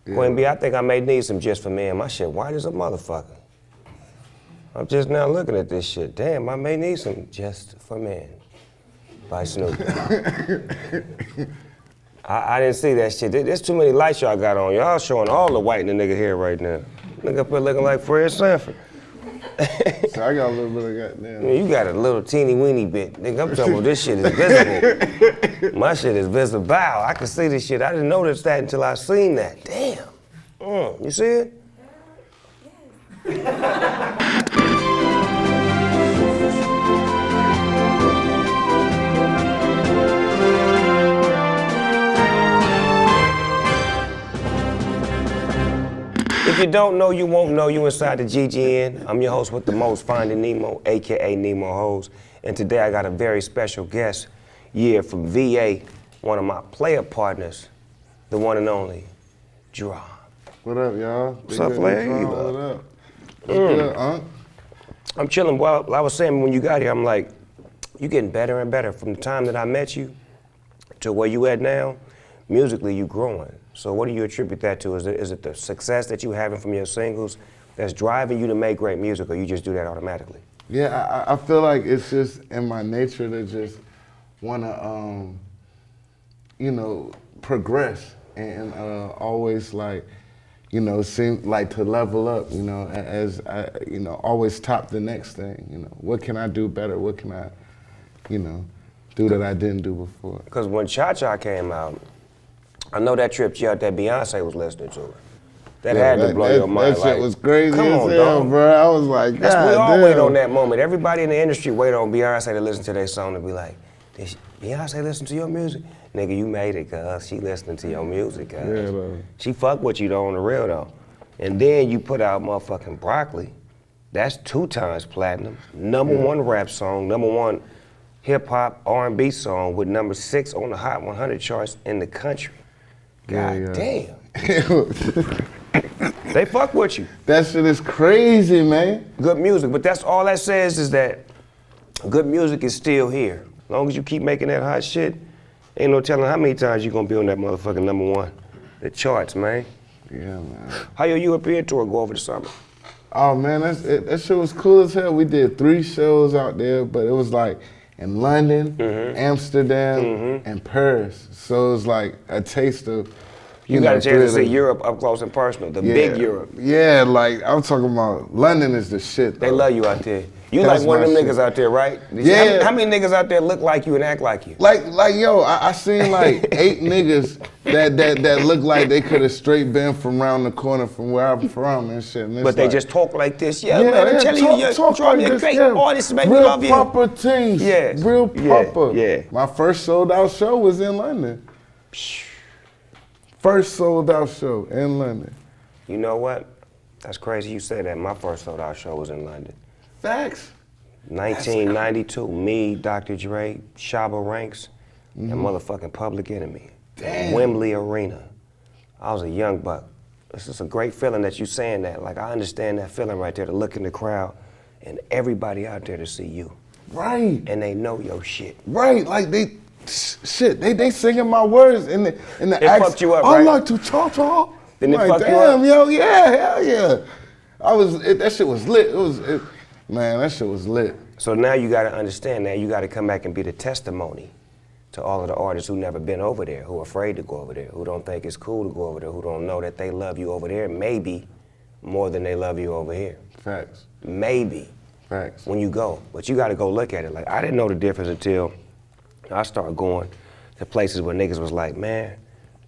Queen B, I think I may need some Just for Men. My shit white as a motherfucker. I'm just now looking at this shit. Damn, I may need some Just for Men by Snoop. I didn't see that shit. There's too many lights y'all got on. Y'all showing all the white in the nigga here right now. Nigga up here looking like Fred Sanford. So I got a little bit of goddamn. You got a little teeny weeny bit. Nigga, I'm talking about this shit is visible. My shit is visible. I can see this shit. I didn't notice that until I seen that. Damn. You see it? If you don't know, you won't know. You inside the GGN. I'm your host with the most, Finding Nemo, AKA Nemo Hoes. And today I got a very special guest, from VA, one of my player partners, the one and only, D.R.A.M. What up, y'all? What's up, Larry? What up? What's good, Unc? I'm chilling. Well, I was saying when you got here, I'm like, you getting better and better. From the time that I met you to where you at now, musically you growing. So what do you attribute that to? Is it the success that you having from your singles that's driving you to make great music, or you just do that automatically? Yeah, I feel like it's just in my nature to just wanna, progress and always seem like to level up, as I, always top the next thing, What can I do better? What can I, do that I didn't do before? Because when Cha-Cha came out, I know that tripped you out that Beyonce was listening to her. That had to blow your mind. That shit was crazy come as on, hell, dog. bro. I was like, God we all damn. wait on that moment. Everybody in the industry wait on Beyonce to listen to their song to be like, did Beyonce listen to your music? Nigga, you made it, cuz. She listening to your music, cuz. Yeah, bro. She fuck with you though on the real though. And then you put out motherfucking Broccoli. That's 2 times platinum. Number 1 rap song, number 1 hip hop R&B song with number 6 on the Hot 100 charts in the country. God damn. They fuck with you. That shit is crazy, man. Good music, but that's all that says is that good music is still here. As long as you keep making that hot shit, ain't no telling how many times you gonna be on that motherfucking number 1. The charts, man. Yeah, man. How your European tour go over the summer? Oh man, that shit was cool as hell. We did 3 shows out there, but it was like in London, Amsterdam, and Paris. So it was like a taste of, you got a chance to see Europe up close and personal, the big Europe. Yeah, like I'm talking about London is the shit, though. They love you out there. You like one of them niggas out there, right? Yeah. How many niggas out there look like you and act like you? Like yo, I seen like 8 niggas that look like they could have straight been from around the corner from where I'm from and shit. And but they just talk like this. Yeah, man, I'm telling you, you're a great artist, man. We love you. Real proper things. Yeah. Real proper. Yeah. My first sold out show was in London. First sold out show in London. You know what? That's crazy you say that. My first sold out show was in London. Facts. 1992, me, Dr. Dre, Shabba Ranks, and motherfucking Public Enemy. Damn. Wembley Arena. I was a young buck. It's just a great feeling that you saying that. Like, I understand that feeling right there to look in the crowd and everybody out there to see you. Right. And they know your shit. Right, like they singing my words in the It fucked you up, I right? like to talk. Didn't it like, fuck you up? damn, yo, yeah, hell yeah. That shit was lit. Man, that shit was lit. So now you gotta understand that. You gotta come back and be the testimony to all of the artists who never been over there, who are afraid to go over there, who don't think it's cool to go over there, who don't know that they love you over there maybe more than they love you over here. Facts. Maybe. Facts. When you go. But you gotta go look at it. Like, I didn't know the difference until I started going to places where niggas was like, man,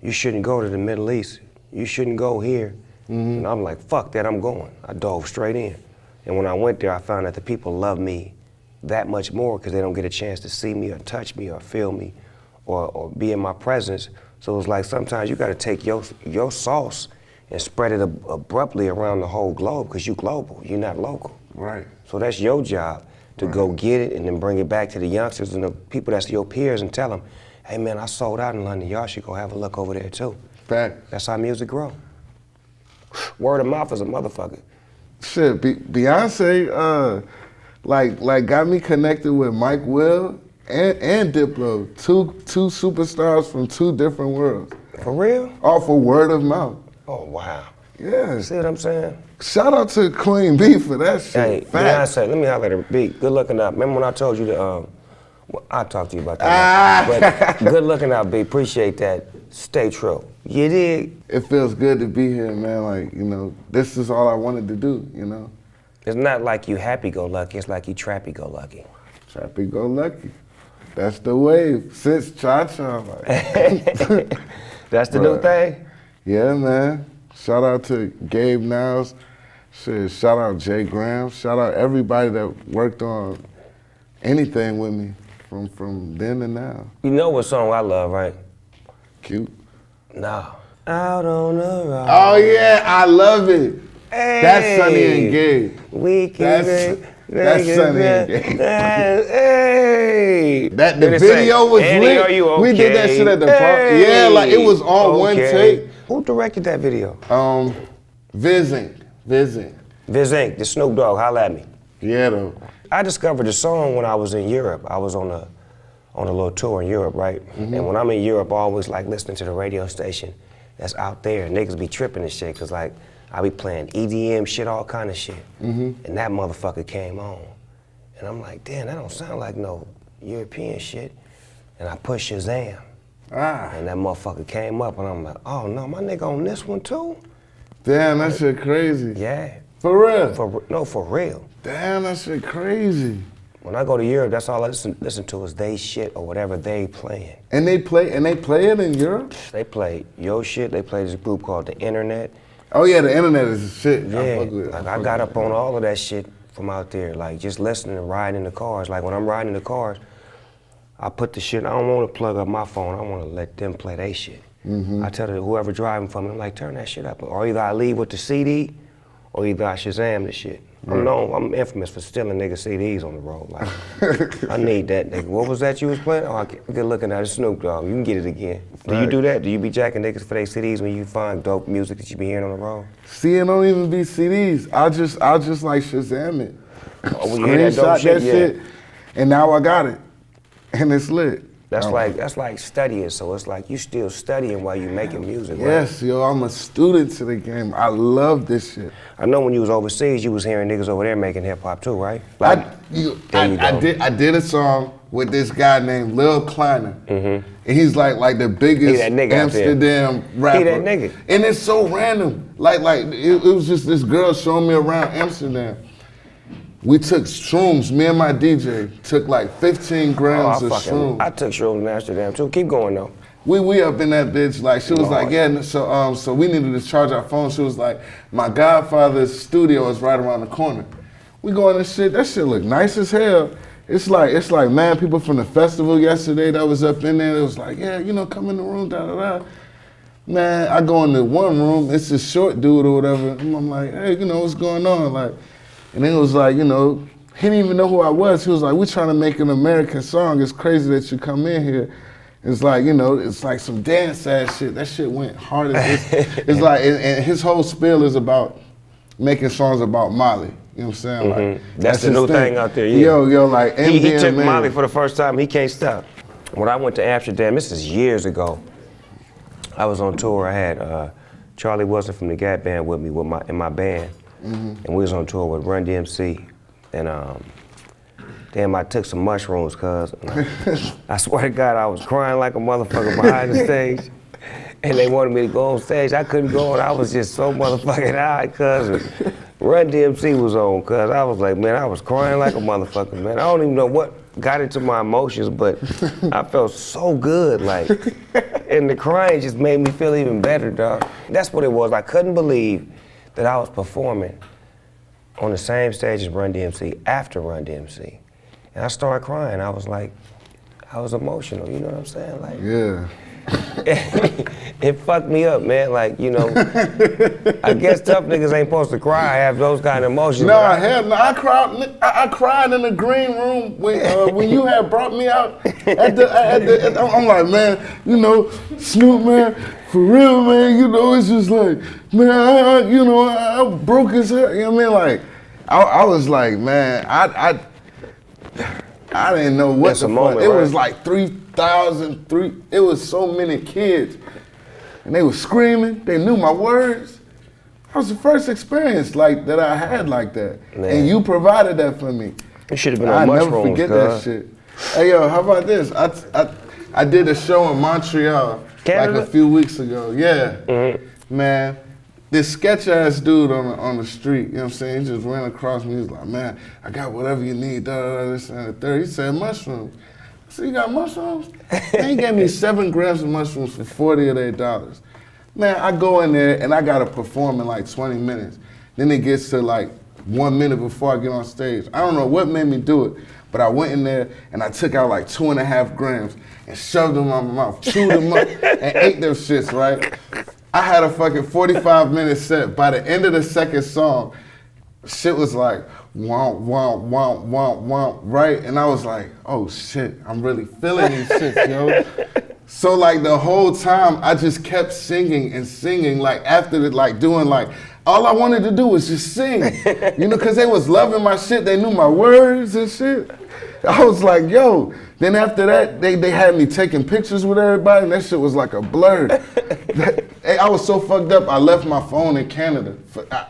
you shouldn't go to the Middle East. You shouldn't go here. And I'm like, fuck that, I'm going. I dove straight in. And when I went there, I found that the people love me that much more because they don't get a chance to see me or touch me or feel me or be in my presence. So it's like sometimes you gotta take your sauce and spread it abruptly around the whole globe because you global, you're not local. Right. So that's your job to go get it and then bring it back to the youngsters and the people that's your peers and tell them, hey man, I sold out in London, y'all should go have a look over there too. Fact. That's how music grow. Word of mouth is a motherfucker. Shit, Beyonce, like got me connected with Mike Will and Diplo, two superstars from 2 different worlds. For real? All for word of mouth. Oh, wow. Yeah. See what I'm saying? Shout out to Queen B for that shit. Hey, Facts. Beyonce, let me holler at her. B, good looking out. Remember when I told you that, well, I'll talk to you about that. But good looking out, B. Appreciate that. Stay true. You dig? It feels good to be here, man. Like, you know, this is all I wanted to do, you know? It's not like you happy-go-lucky. It's like you trappy-go-lucky. Trappy-go-lucky. That's the wave. Since Cha-Cha. Like. That's the new thing? Yeah, man. Shout out to Gabe Niles. Shit, shout out Jay Graham. Shout out everybody that worked on anything with me from then to now. You know what song I love, right? Cute. No. Out on the road. Oh yeah, I love it. Hey. That's Sonny and Gabe. We can That's Sonny and Gabe. Hey. That the video was Annie, lit. are you okay? We did that shit at the park. Yeah, like it was on one take. Who directed that video? Viz Inc. Viz Inc., the Snoop Dogg, holla at me. Yeah, though. I discovered the song when I was in Europe. I was on a little tour in Europe, right? And when I'm in Europe, I always like listening to the radio station that's out there. Niggas be tripping and shit, cause like, I be playing EDM shit, all kind of shit. And that motherfucker came on. And I'm like, damn, that don't sound like no European shit. And I pushed Shazam. And that motherfucker came up and I'm like, oh no, my nigga on this one too? Damn, that shit crazy. Yeah. For real? No, for real. Damn, that shit crazy. When I go to Europe, that's all I listen to is they shit or whatever they playing. And they play it in Europe? They play your shit, they play this group called The Internet. Oh yeah, The Internet is shit. Yeah, I got up on all of that shit from out there, like just listening and riding in the cars. Like when I'm riding in the cars, I put the shit, I don't want to plug up my phone, I want to let them play their shit. I tell whoever driving for me, I'm like, turn that shit up. Or either I leave with the CD, or either I Shazam the shit. I'm infamous for stealing nigga CDs on the road. Like, I need that nigga. What was that you was playing? Oh, good looking at it, Snoop Dogg. You can get it again. Do you do that? Do you be jacking niggas for their CDs when you find dope music that you be hearing on the road? See, it don't even be CDs. I'll just like Shazam it. Oh, when you hear that dope shit, and now I got it, and it's lit. That's like studying, so it's like you still studying while you making music, right? Yes, yo, I'm a student to the game. I love this shit. I know when you was overseas, you was hearing niggas over there making hip hop too, right? Like, I did a song with this guy named Lil Kleiner, and he's like the biggest Amsterdam rapper. He that nigga. And it's so random. Like it was just this girl showing me around Amsterdam. We took shrooms, me and my DJ took like 15 grams of shrooms. I took shrooms in Amsterdam too. Keep going though. We up in that bitch, like she was like, yeah, so we needed to charge our phone. She was like, my godfather's studio is right around the corner. We go in and shit, that shit look nice as hell. It's like, man, people from the festival yesterday that was up in there, it was like, yeah, you know, come in the room, da-da-da. Man, I go into one room, it's a short dude or whatever, and I'm like, hey, you know, what's going on? Like, and then it was like, you know, he didn't even know who I was. He was like, we're trying to make an American song. It's crazy that you come in here. It's like, you know, it's like some dance ass shit. That shit went hard as it's like, and his whole spiel is about making songs about Molly. You know what I'm saying? Like, that's the new thing out there, yeah. Yo, like, he took Molly for the first time. He can't stop. When I went to Amsterdam, this is years ago, I was on tour. I had Charlie Wilson from the Gap Band with me in my band. And we was on tour with Run DMC, and damn, I took some mushrooms, cuz. I swear to God, I was crying like a motherfucker behind the stage, and they wanted me to go on stage. I couldn't go, and I was just so motherfucking high, cuz. Run DMC was on, cuz. I was like, man, I was crying like a motherfucker, man. I don't even know what got into my emotions, but I felt so good, like, and the crying just made me feel even better, dog. That's what it was. I couldn't believe that I was performing on the same stage as Run DMC after Run DMC. And I started crying. I was like, I was emotional, you know what I'm saying? Like, yeah. It fucked me up, man. Like, you know, I guess tough niggas ain't supposed to cry, have those kind of emotions. No, I cried in the green room when you had brought me out I'm like, man, you know, Snoop, man, for real, man, you know, it's just like, man, I broke his heart, you know what I mean? Like, I was like, man, I didn't know what the fuck. It was like 3,000, it was so many kids. and they were screaming. They knew my words. That was the first experience like that I had like that, Man. and you provided that for me. You should have been on I mushrooms, never forget God. that shit. Hey yo, how about this? I did a show in Montreal Canada? like a few weeks ago. Yeah, man. This sketch ass dude on the street, you know what I'm saying? He just ran across me. He was like, man, I got whatever you need, this and the third. He said mushrooms. I said, you got mushrooms? And he gave me 7 grams of mushrooms for $48. Man, I go in there and I gotta perform in like 20 minutes. Then it gets to like 1 minute before I get on stage. I don't know what made me do it, but I went in there and I took out like 2.5 grams and shoved them in my mouth, chewed them up, and ate them shits, right? I had a fucking 45-minute set. By the end of the second song, shit was like, womp, womp, womp, womp, womp, right? And I was like, oh shit, I'm really feeling these shits, yo. So like the whole time, I just kept singing and singing, like after the, like doing like, all I wanted to do was just sing, you know, cause they was loving my shit, they knew my words and shit. I was like, yo. Then after that, they had me taking pictures with everybody, and that shit was like a blur. I was so fucked up, I left my phone in Canada.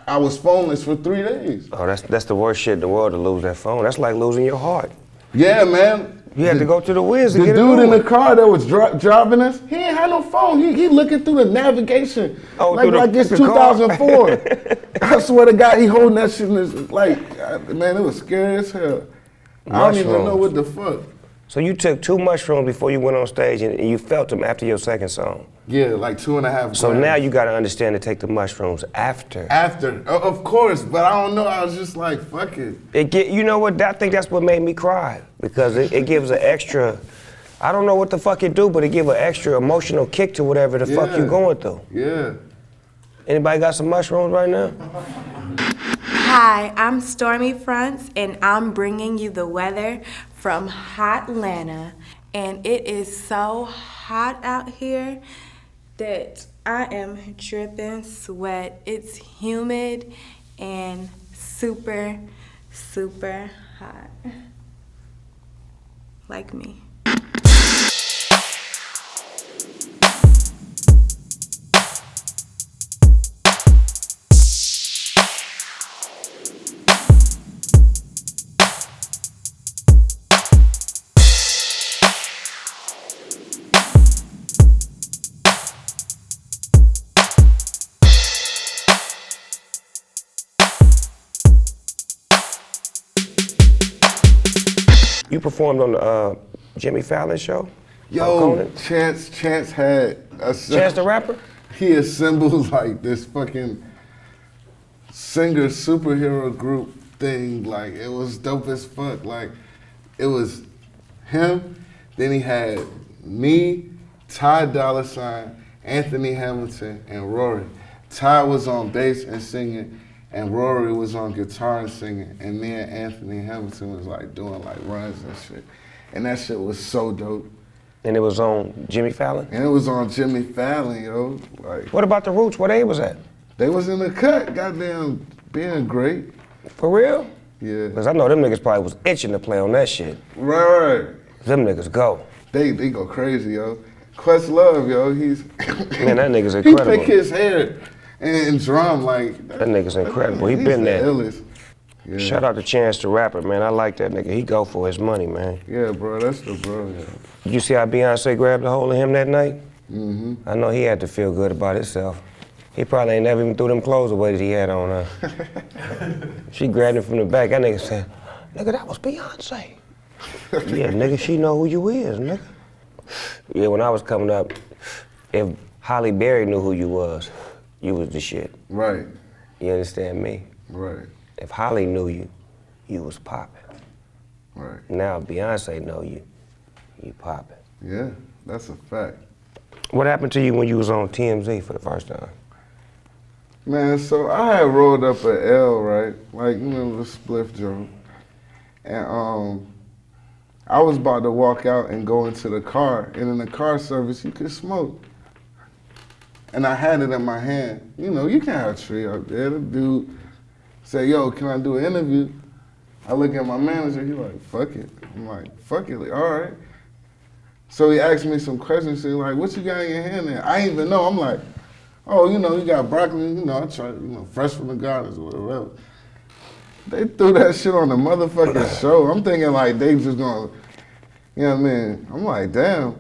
I was phoneless for 3 days. Oh, that's the worst shit in the world to lose that phone. That's like losing your heart. Yeah, man. You had to go to the Wiz to The get it dude in going. the car that was driving us, he ain't had no phone. He looking through the navigation, like it's the 2004. I swear to God, he holding that shit in his, like, man, it was scary as hell. I don't even know what the fuck. So you took 2 mushrooms before you went on stage and you felt them after your second song. Yeah, like 2.5 grams. So now you gotta understand to take the mushrooms after. After, of course, but I don't know, I was just like, fuck it. You know what, I think that's what made me cry. Because it gives an extra, I don't know what the fuck it do, but it give an extra emotional kick to whatever the fuck you going through. Yeah. Anybody got some mushrooms right now? Hi, I'm Stormy Fronts, and I'm bringing you the weather from Hotlanta. And it is so hot out here that I am dripping sweat. It's humid and super, super hot. Like me. You performed on the Jimmy Fallon show? Yo, Chance had a Chance the Rapper? He assembled like this fucking singer superhero group thing. Like it was dope as fuck. Like it was him, then he had me, Ty Dolla $ign, Anthony Hamilton, and Rory. Ty was on bass and singing, and Rory was on guitar and singing, and me and Anthony Hamilton was like doing like runs and shit. And that shit was so dope. And it was on Jimmy Fallon? And it was on Jimmy Fallon, yo. Like, what about the Roots? Where they was at? They was in the cut, goddamn being great. For real? Yeah. Because I know them niggas probably was itching to play on that shit. Right. Them niggas go. They go crazy, yo. Questlove, yo, he's... Man, that nigga's incredible. He pick his hair and drum like... That nigga's incredible. He been there. Illest. Yeah. Shout out to Chance the Rapper, man. I like that nigga. He go for his money, man. Yeah, bro, that's the bro, yeah. Did you see how Beyonce grabbed a hold of him that night? Mm-hmm. I know he had to feel good about himself. He probably ain't never even threw them clothes away that he had on her. She grabbed him from the back. That nigga said, nigga, that was Beyonce. Yeah, nigga, she know who you is, nigga. Yeah, when I was coming up, if Holly Berry knew who you was the shit. Right. You understand me? Right. If Holly knew you, you was popping. Right. Now if Beyonce know you, you popping. Yeah, that's a fact. What happened to you when you was on TMZ for the first time? Man, so I had rolled up an L, right? Like, you know, the spliff joint. And I was about to walk out and go into the car, and in the car service, you could smoke. And I had it in my hand. You know, you can't have a tree up there. The dude said, yo, can I do an interview? I look at my manager, he like, fuck it. I'm like, fuck it, like, all right. So he asked me some questions. He's like, "What you got in your hand there?" I ain't even know. I'm like, "Oh, you know, you got broccoli. You know, I try, you know, fresh from the gardens or whatever." They threw that shit on the motherfucking show. I'm thinking like they just gonna, you know what I mean? I'm like, damn.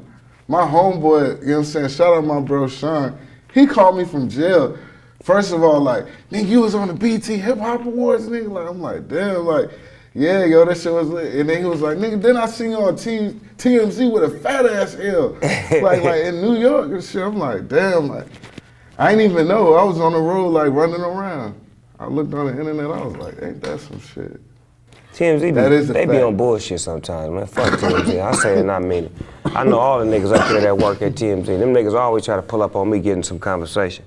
My homeboy, you know what I'm saying? Shout out my bro Sean. He called me from jail. First of all, like, nigga, you was on the BT Hip Hop Awards, nigga. Like, I'm like, damn, like, yeah, yo, that shit was lit. And then he was like, nigga, then I seen you on TMZ with a fat ass L. like in New York and shit. I'm like, damn, like, I ain't even know. I was on the road, like, running around. I looked on the internet, I was like, ain't that some shit? TMZ, they be on bullshit sometimes, man. Fuck TMZ. I say it and I mean it. I know all the niggas up there that work at TMZ. Them niggas always try to pull up on me getting some conversation.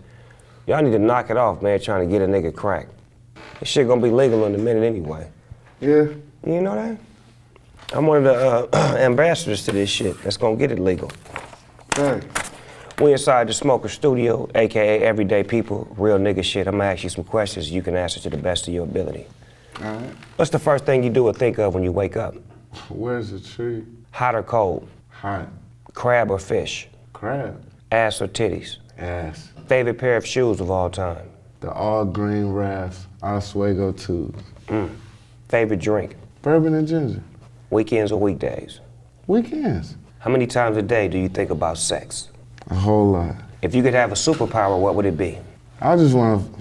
Y'all need to knock it off, man, trying to get a nigga cracked. This shit gonna be legal in a minute anyway. Yeah. You know that? I'm one of the ambassadors to this shit that's gonna get it legal. Hey. We inside the Smoker Studio, AKA Everyday People, real nigga shit. I'm gonna ask you some questions you can answer to the best of your ability. All right. What's the first thing you do or think of when you wake up? Where's the tree? Hot or cold? Hot. Crab or fish? Crab. Ass or titties? Ass. Favorite pair of shoes of all time? The all green Rafts, Oswego 2s. Favorite drink? Bourbon and ginger. Weekends or weekdays? Weekends. How many times a day do you think about sex? A whole lot. If you could have a superpower, what would it be? I just want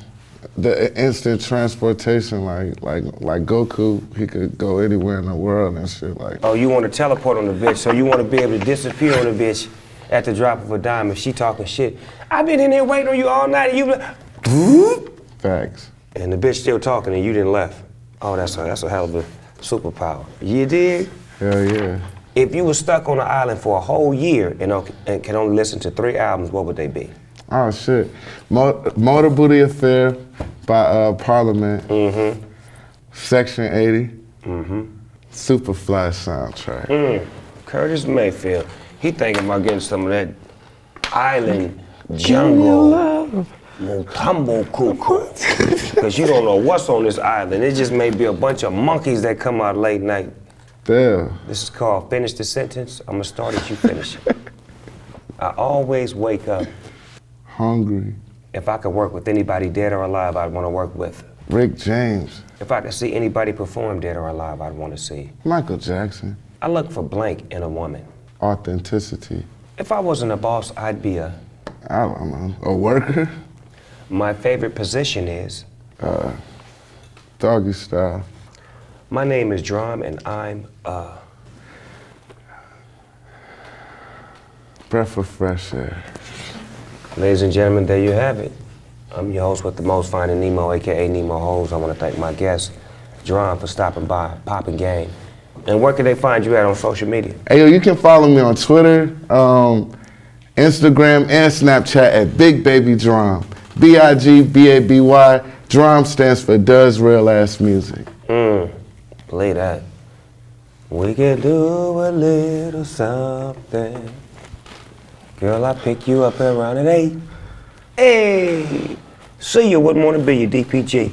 the instant transportation, like Goku. He could go anywhere in the world and shit. Like. Oh, you want to teleport on the bitch, so you want to be able to disappear on the bitch at the drop of a dime if she talking shit. I've been in here waiting on you all night and you like, Facts. and the bitch still talking and you didn't left. Oh, that's a hell of a superpower. You dig? Hell yeah. If you were stuck on an island for a whole year and can only listen to 3 albums, what would they be? Oh shit. Motor Booty Affair by Parliament. Mm-hmm. Section 80. Mm-hmm. Superfly soundtrack. Curtis Mayfield. He thinking about getting some of that island jungle Mutombo cuckoo. Because you don't know what's on this island. It just may be a bunch of monkeys that come out late night. Damn. This is called Finish the Sentence. I'm gonna start it, you finish it. I always wake up Hungry. if I could work with anybody dead or alive I'd want to work with. Rick James. If I could see anybody perform dead or alive I'd want to see. Michael Jackson. I look for blank in a woman. Authenticity. If I wasn't a boss, I'd be I don't know, a worker? My favorite position is? Doggy style. My name is D.R.A.M and I'm Breath of fresh air. Ladies and gentlemen, there you have it. I'm your host with the most, Finding Nemo, AKA Nemo Hoes. I want to thank my guest, D.R.A.M, for stopping by, popping game. And where can they find you at on social media? Hey, yo, you can follow me on Twitter, Instagram, and Snapchat at Big Baby D.R.A.M. B-I-G-B-A-B-Y. D.R.A.M stands for Does Real Ass Music. Believe that. We can do a little something. Girl, I pick you up around at 8. Hey, see you. Wouldn't want to be your DPG.